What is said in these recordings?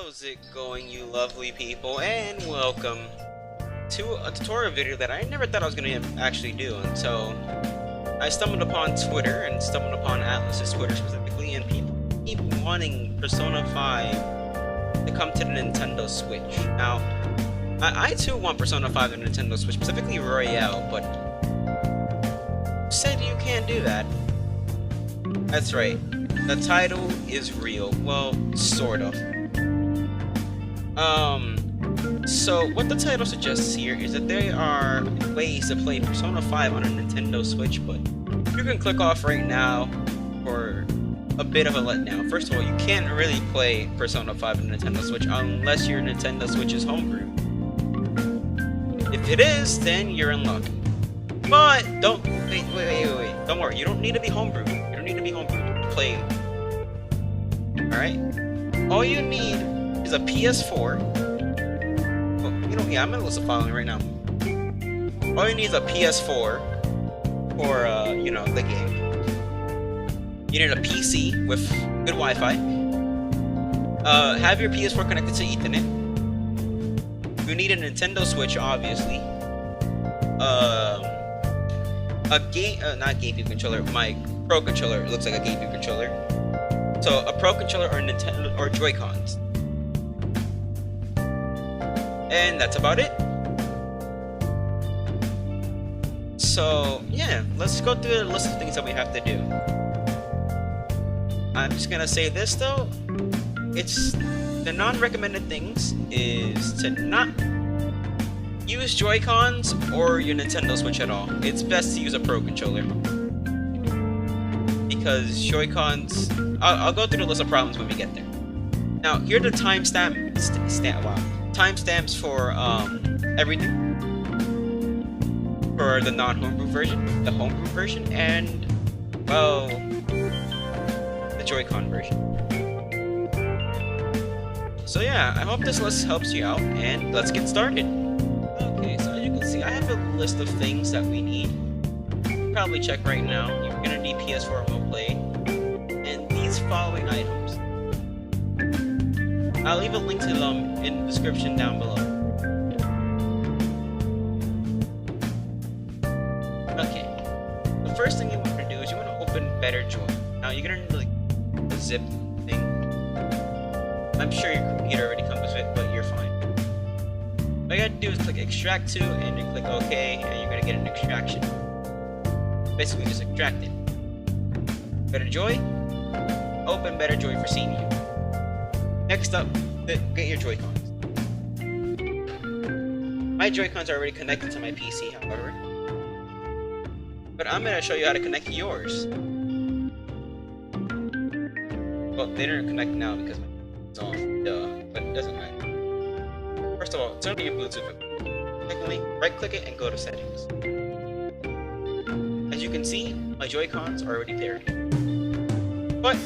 How's it going, you lovely people, and welcome to a tutorial video that I never thought I was going to actually do until I stumbled upon Twitter and stumbled upon Atlas's Twitter specifically, and people keep wanting Persona 5 to come to the Nintendo Switch. Now, I too want Persona 5 to the Nintendo Switch, specifically Royale, but who said you can't do that? That's right, the title is real. Well, sort of. So what the title suggests here is that there are ways to play Persona 5 on a Nintendo Switch, but you can click off right now for a bit of a letdown. First of all, you can't really play Persona 5 on a Nintendo Switch unless your Nintendo Switch is homebrew. If it is, then you're in luck. But don't wait. Don't worry. You don't need to be homebrew. You don't need to be homebrew to play. Alright? All you need is a PS4. Well, yeah, I'm gonna list the following right now. All you need is a PS4 for the game. You need a PC with good Wi-Fi. Have your PS4 connected to Ethernet. You need a Nintendo Switch, obviously. Not GameCube controller. My Pro controller looks like a GameCube controller. So a Pro controller or Nintendo or JoyCons. And that's about it. So yeah, let's go through the list of things that we have to do. I'm just gonna say this though, it's the non-recommended things is to not use Joy-Cons or your Nintendo Switch at all. It's best to use a Pro controller because Joy-Cons. I'll go through the list of problems when we get there. Now here are the timestamps for everything for the non-homebrew version, the homebrew version, and well, the Joy-Con version. So yeah, I hope this list helps you out, and let's get started. Okay, so as you can see, I have a list of things that we need. You probably check right now. You're gonna need PS4 remote play, and these following items. I'll leave a link to them in the description down below. Okay, the first thing you want to do is you want to open Better Joy. Now you're gonna need like a zip thing. I'm sure your computer already comes with it, but you're fine. All you gotta do is click Extract To, and then click OK, and you're gonna get an extraction. Basically, just extract it. Better Joy. Open Better Joy for Senior. Next up, get your Joy-Cons. My Joy-Cons are already connected to my PC, however. But I'm gonna show you how to connect yours. Well, they didn't connect now because it's off, but it doesn't matter. First of all, turn on your Bluetooth. Secondly, right-click it and go to Settings. As you can see, my Joy-Cons are already paired. But,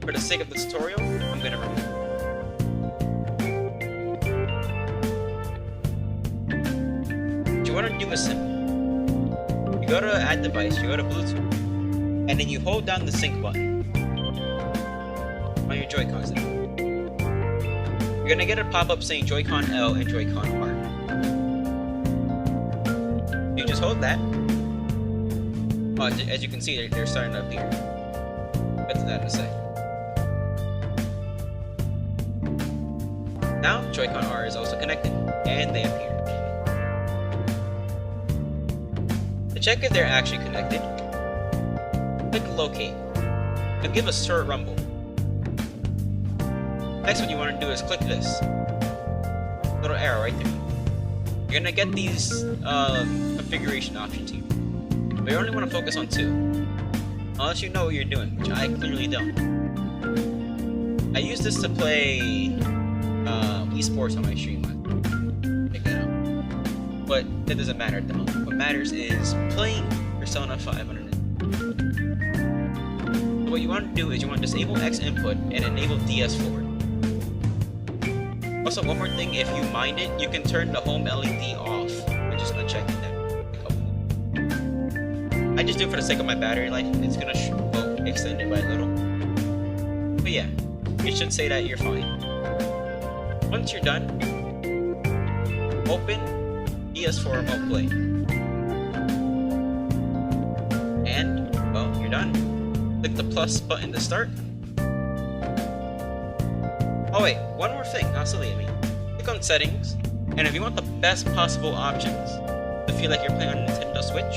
for the sake of the tutorial, I'm gonna remove them. What you want to do is simple. You go to Add Device, you go to Bluetooth, and then you hold down the sync button on your Joy-Cons. You're gonna get a pop-up saying Joy-Con L and Joy-Con R. You just hold that. As you can see, they're starting to appear. Get to that in a second. Now, Joy-Con R is also connected, and they appear. To check if they're actually connected, click Locate. It'll give a short rumble. Next, what you want to do is click this little arrow right there. You're gonna get these configuration options here, but you only want to focus on two, unless you know what you're doing, which I clearly don't. I use this to play Wii Sports on my stream. Check that out. But that doesn't matter at the moment. What matters is playing Persona 5 on it. So what you want to do is you want to disable X input and enable DS forward. Also, one more thing, if you mind it, you can turn the home LED off by just unchecking that. I just do it for the sake of my battery life. It's gonna extend it by a little. But yeah, it should say that you're fine. Once you're done, open PS4 Remote Play. And, well, you're done. Click the plus button to start. Oh wait, one more thing, not silly of me. Click on settings, and if you want the best possible options to feel like you're playing on a Nintendo Switch,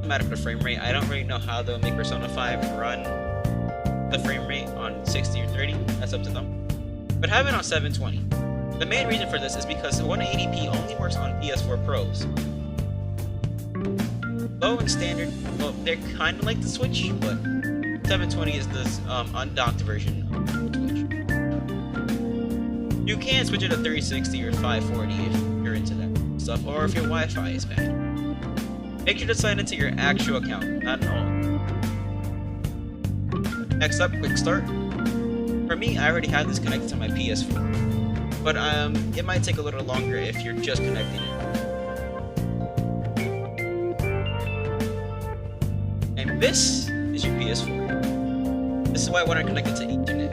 no matter the frame rate, I don't really know how they'll make Persona 5 run the frame rate on 60 or 30, that's up to them. But have it on 720. The main reason for this is because 180p only works on PS4 Pros. Low and standard, well, they're kind of like the Switch, but 720 is this undocked version of the Switch. You can switch it to 360 or 540 if you're into that stuff, or if your Wi-Fi is bad. Make sure to sign into your actual account, not all. Next up, quick start. For me, I already have this connected to my PS4, but it might take a little longer if you're just connecting it. And this is your PS4. This is why I want to connect it to Ethernet.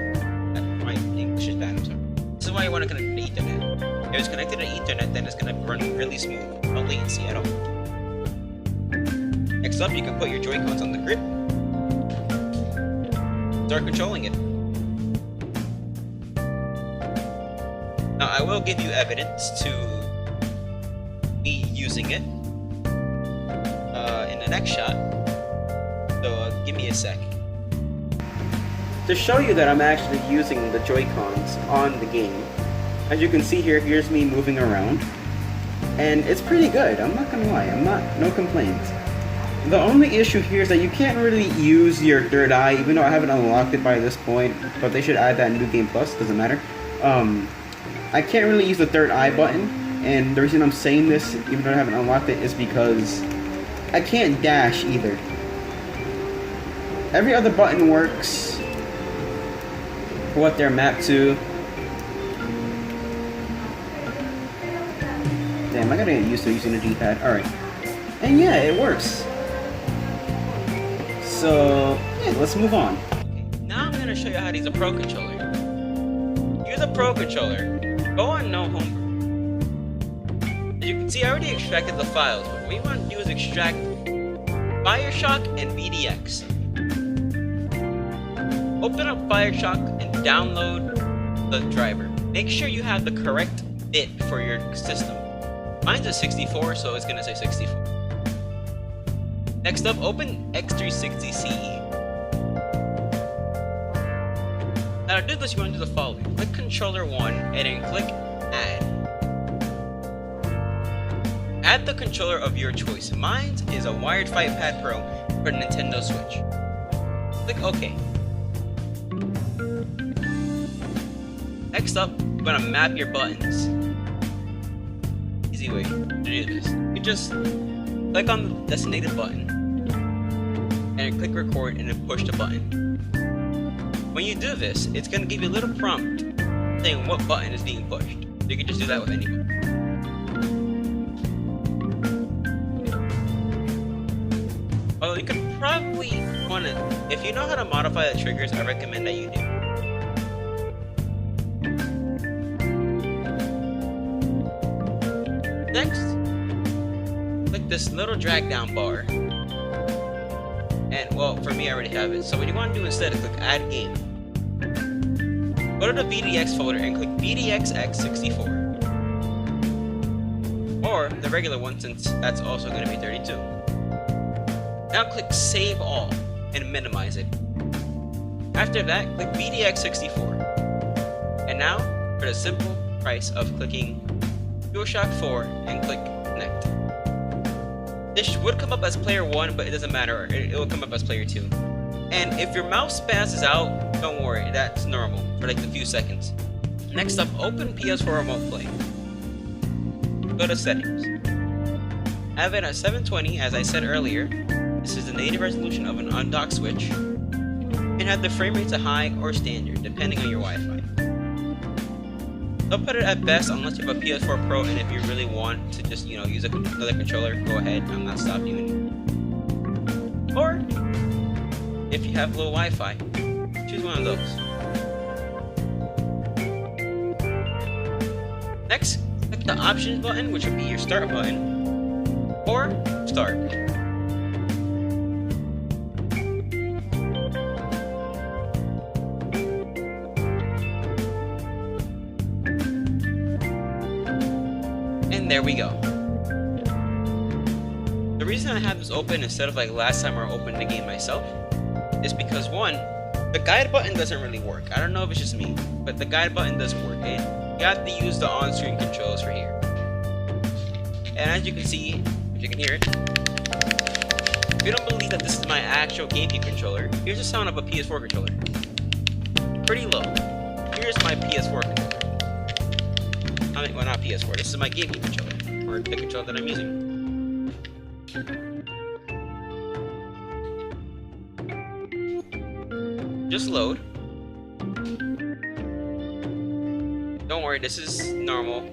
My English is bad, I'm sorry. This is why I want to connect to Ethernet. If it's connected to Ethernet, then it's going to run really smooth. No latency at all. Next up, you can put your JoyCons on the grip. Start controlling it. Now, I will give you evidence to me using it in the next shot. So, give me a sec. To show you that I'm actually using the JoyCons on the game, as you can see here, here's me moving around. And it's pretty good, I'm not gonna lie, no complaints. The only issue here is that you can't really use your third eye, even though I haven't unlocked it by this point, but they should add that in New Game Plus, doesn't matter. I can't really use the third eye button, and the reason I'm saying this, even though I haven't unlocked it, is because I can't dash either. Every other button works for what they're mapped to. Damn, I gotta get used to using the D-pad. Alright. And yeah, it works. So, yeah, let's move on. Okay, now I'm gonna show you how to use a Pro Controller. Use a Pro Controller. Go on No Home. As you can see, I already extracted the files, but what we want to do is extract Bioshock and VDX. Open up Bioshock and download the driver. Make sure you have the correct bit for your system. Mine's a 64, so it's gonna say 64. Next up, open X360CE. Now to do this, you want to do the following. Click Controller 1 and then click Add. Add the controller of your choice. Mine is a Wired FightPad Pro for Nintendo Switch. Click OK. Next up, you're going to map your buttons. Easy way to do this. You just click on the designated button and click record and then push the button. When you do this, it's going to give you a little prompt saying what button is being pushed. You can just do that with any button. Although you could probably want to, if you know how to modify the triggers, I recommend that you do. Next, click this little drag down bar. And, well, for me, I already have it. So what you want to do instead is click Add Game. Go to the VDX folder and click VDXX64. Or the regular one, since that's also going to be 32. Now click Save All and minimize it. After that, click VDX64. And now, for the simple price of clicking DualShock 4 and click Connect. This would come up as player 1, but it doesn't matter. It will come up as player 2. And if your mouse passes out, don't worry, that's normal for like a few seconds. Next up, open PS4 Remote Play. Go to Settings. Have it at 720, as I said earlier. This is the native resolution of an undocked Switch. And have the frame rate to high or standard, depending on your Wi-Fi. Don't put it at best unless you have a PS4 Pro, and if you really want to just, use another controller, go ahead. I'm not stopping you. Or, if you have low Wi-Fi, choose one of those. Next, click the options button, which would be your start button, or start. And there we go. The reason I have this open instead of like last time I opened the game myself is because one, the guide button doesn't really work. I don't know if it's just me, but the guide button doesn't work. You have to use the on-screen controls for here. And as you can see, if you can hear it, if you don't believe that this is my actual GameCube controller, here's the sound of a PS4 controller. Pretty low. Here's my PS4 controller. I mean, well, not PS4. This is my GameCube controller, or the controller that I'm using. Just load. Don't worry, this is normal.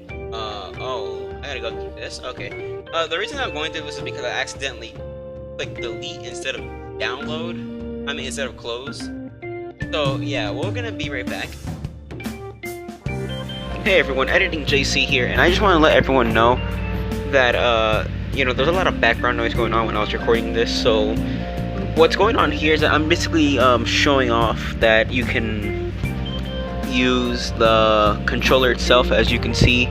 Oh, I gotta go through this. Okay. The reason I'm going through this is because I accidentally clicked delete instead of download. I mean, instead of close. So yeah, we're gonna be right back. Hey everyone, Editing JC here, and I just want to let everyone know that you know, there's a lot of background noise going on when I was recording this. So what's going on here is that I'm basically showing off that you can use the controller itself, as you can see.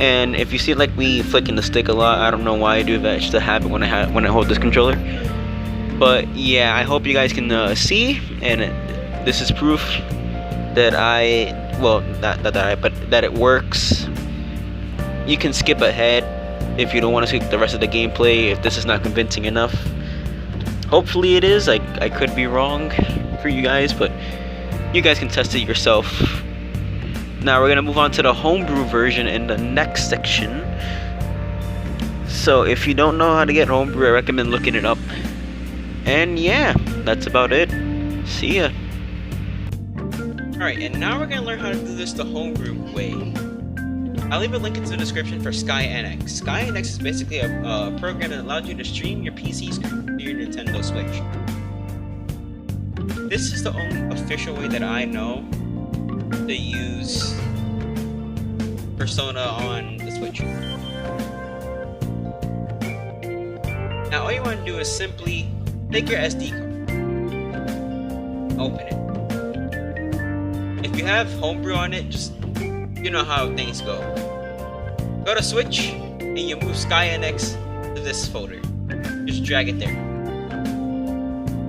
And if you see like me flicking the stick a lot, I don't know why I do that. It's just a habit when I hold this controller. But yeah, I hope you guys can see, and this is proof that that it works. You can skip ahead if you don't want to see the rest of the gameplay if this is not convincing enough. Hopefully it is. I could be wrong for you guys, but you guys can test it yourself. Now we're gonna move on to the homebrew version in the next section. So if you don't know how to get homebrew, I recommend looking it up. And yeah, that's about it. See ya. Alright, and now we're gonna learn how to do this the homebrew way. I'll leave a link in the description for SkyNX. SkyNX is basically a program that allows you to stream your PC screen to your Nintendo Switch. This is the only official way that I know to use Persona on the Switch. Now all you want to do is simply take your SD card, open it. If you have homebrew on it, just, you know how things go. Go to Switch and you move SkyNX to this folder. Just drag it there.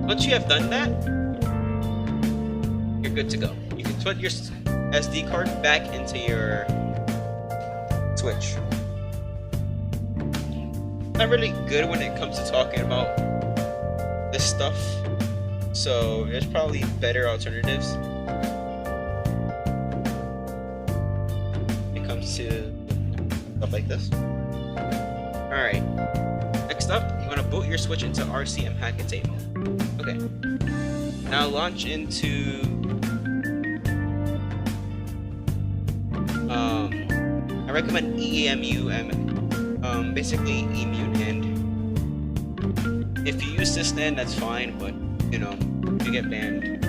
Once you have done that, you're good to go. You can put your SD card back into your Switch. Not really good when it comes to talking about this stuff, so there's probably better alternatives. When it comes to stuff like this. Alright. Next up, you want to boot your Switch into RCM Hack and Save mode. Okay. Now launch into I recommend EMU, basically Immune Hand. If you use this stand, that's fine, but you know, you get banned.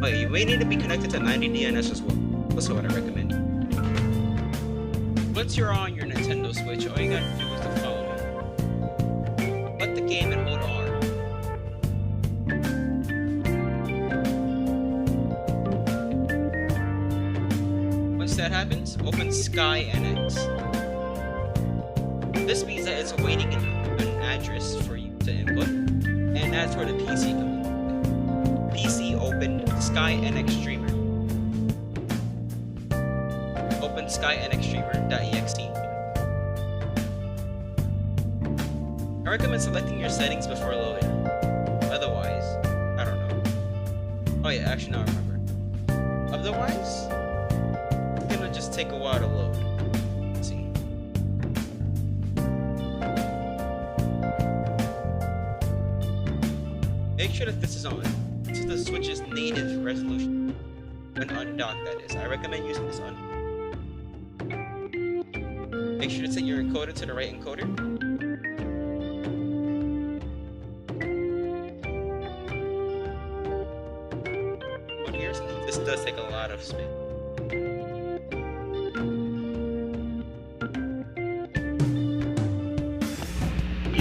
Oh yeah, you may need to be connected to 90 DNS as well. That's what I recommend. Once you're on your Nintendo Switch, all you gotta do is the following. Let the game and hold R. Once that happens, open SkyNX. This means that it's awaiting an address for you to input, and that's where the PC comes in. PC open SkyNX Streamer. Open skynxstreamer.exe. I recommend selecting your settings before loading. Otherwise, I don't know. Oh yeah, actually now I remember. Otherwise, it's gonna just take a while to load. Let's see. Make sure that this is on. This is the Switch's native resolution. When undocked, that is. I recommend using this on. Make sure to set your encoder to the right encoder. This does take a lot of space.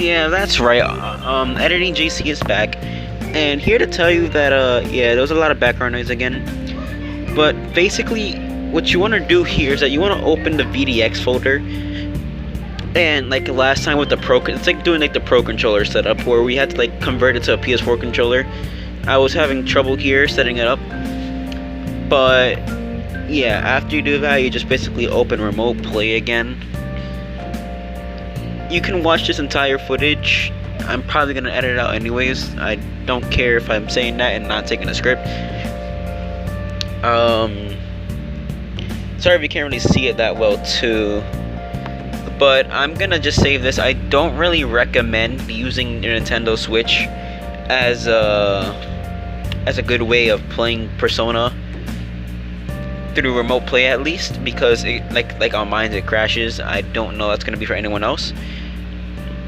Yeah, that's right. Editing JC is back, and here to tell you that yeah, there was a lot of background noise again. But basically, what you want to do here is that you want to open the VDX folder, and like last time with the Pro, it's like doing like the Pro controller setup where we had to like convert it to a PS4 controller. I was having trouble here setting it up, but yeah, after you do that, you just basically open Remote Play again. You can watch this entire footage. I'm probably gonna edit it out anyways. I don't care if I'm saying that and not taking a script. Sorry if you can't really see it that well too, but I'm gonna just save this. I don't really recommend using your Nintendo Switch as a good way of playing Persona through Remote Play, at least, because it, like on mine, it crashes. I don't know that's gonna be for anyone else.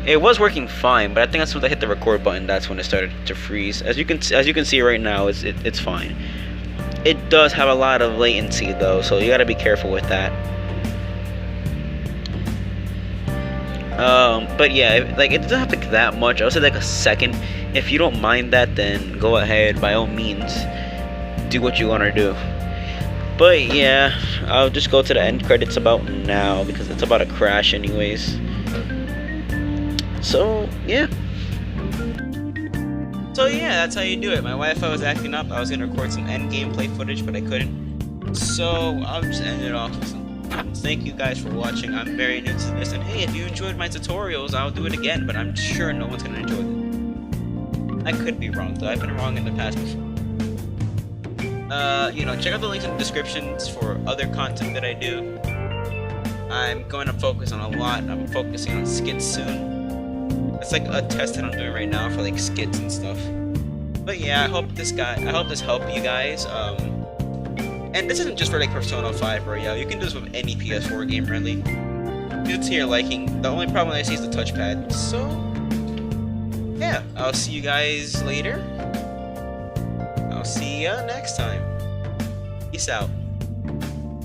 It was working fine, but I think as soon as I hit the record button, that's when it started to freeze. As you can see right now, it's fine. It does have a lot of latency though, so you gotta be careful with that. But yeah, like it doesn't have to take that much. I would say like a second. If you don't mind that, then go ahead, by all means, do what you wanna do. But yeah, I'll just go to the end credits about now because it's about to crash anyways. So yeah. So yeah, that's how you do it. My Wi-Fi was acting up. I was gonna record some end gameplay footage, but I couldn't. So I'll just end it off with some. Thank you guys for watching. I'm very new to this, and hey, if you enjoyed my tutorials, I'll do it again. But I'm sure no one's gonna enjoy them. I could be wrong though. I've been wrong in the past before. You know, check out the links in the descriptions for other content that I do. I'm going to focus on a lot. I'm focusing on skits soon. It's like a test that I'm doing right now for like skits and stuff. But yeah, I hope this helped you guys. And this isn't just for like Persona 5 Royale. You can do this with any PS4 game really. It's to your liking. The only problem I see is the touchpad. So yeah, I'll see you guys later. I'll see ya next time. Peace out.